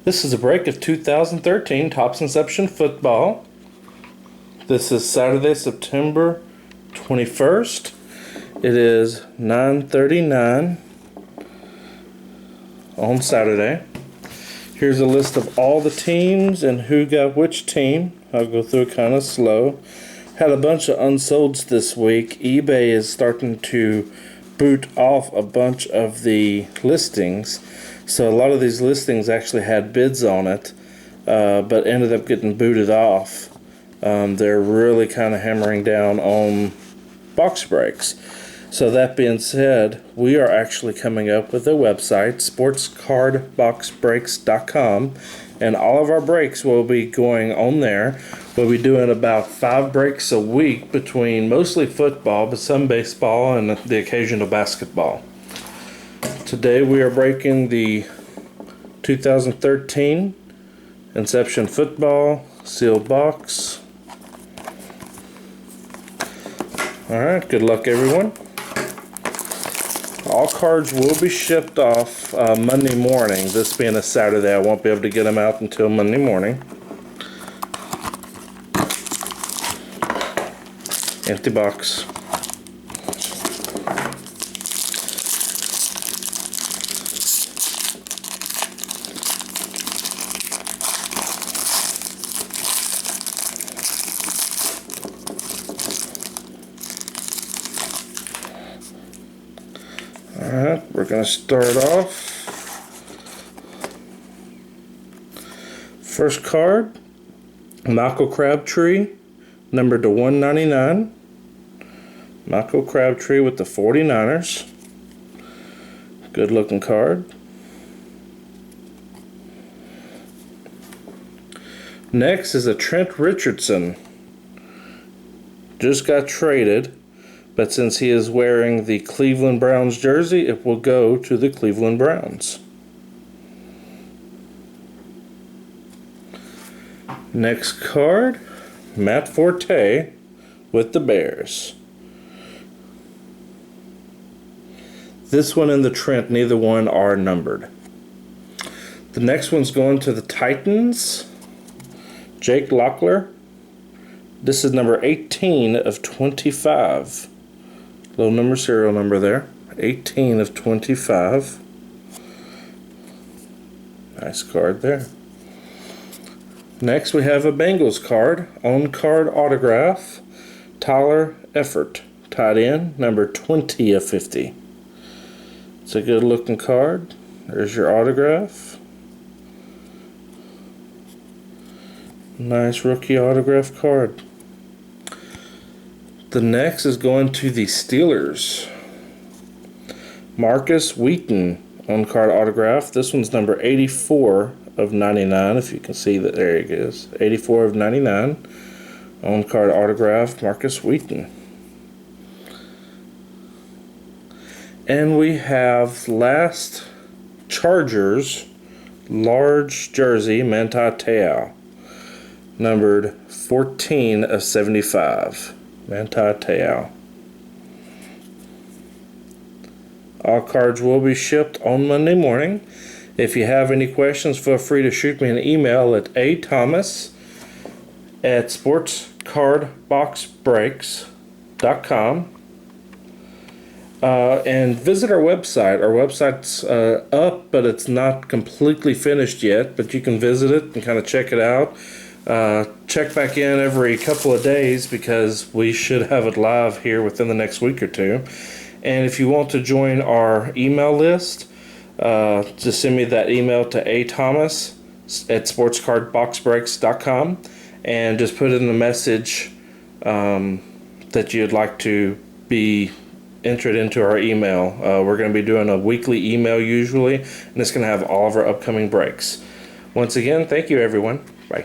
This is a break of 2013 Topps Inception football. This is Saturday, September 21st. It is 9:39 on Saturday. Here's a list of all the teams and who got which team. I'll go through it kind of slow. Had a bunch of unsolds this week. eBay is starting to boot off a bunch of the listings. So a lot of these listings actually had bids on it, but ended up getting booted off. They're really kind of hammering down on box breaks. So that being said, we are actually coming up with a website, sportscardboxbreaks.com, and all of our breaks will be going on there. We'll be doing about 5 breaks a week between mostly football, but some baseball and the occasional basketball. Today we are breaking the 2013 Inception football sealed box. Alright, good luck everyone. All cards will be shipped off Monday morning. This being a Saturday, I won't be able to get them out until Monday morning. Empty box. Alright, we're going to start off. First card, Michael Crabtree, numbered to 199. Michael Crabtree with the 49ers. Good looking card. Next is a Trent Richardson. Just got traded, but since he is wearing the Cleveland Browns jersey, it will go to the Cleveland Browns. Next card, Matt Forte with the Bears. This one and the Trent, neither one are numbered. The next one's going to the Titans, Jake Locklear. This is number 18 of 25. Low number serial number there. 18 of 25. Nice card there. Next we have a Bengals card. On card autograph. Tyler Effort. Tight end. Number 20 of 50. It's a good looking card. There's your autograph. Nice rookie autograph card. The next is going to the Steelers. Marcus Wheaton on card autograph. This one's number 84 of 99. If you can see that, there it is. 84 of 99 on card autograph, Marcus Wheaton. And we have last Chargers large jersey, Manti Te'o, numbered 14 of 75. Manti Te'o. All cards will be shipped on Monday morning. If you have any questions, feel free to shoot me an email at athomas@sportscardboxbreaks.com. And visit our website. Our website's up, but it's not completely finished yet, but you can visit it and kind of check it out. Check back in every couple of days because we should have it live here within the next week or two. And if you want to join our email list, just send me that email to athomas@sportscardboxbreaks.com and just put in the message that you'd like to be entered into our email. We're going to be doing a weekly email usually, and it's going to have all of our upcoming breaks. Once again, thank you everyone. Bye.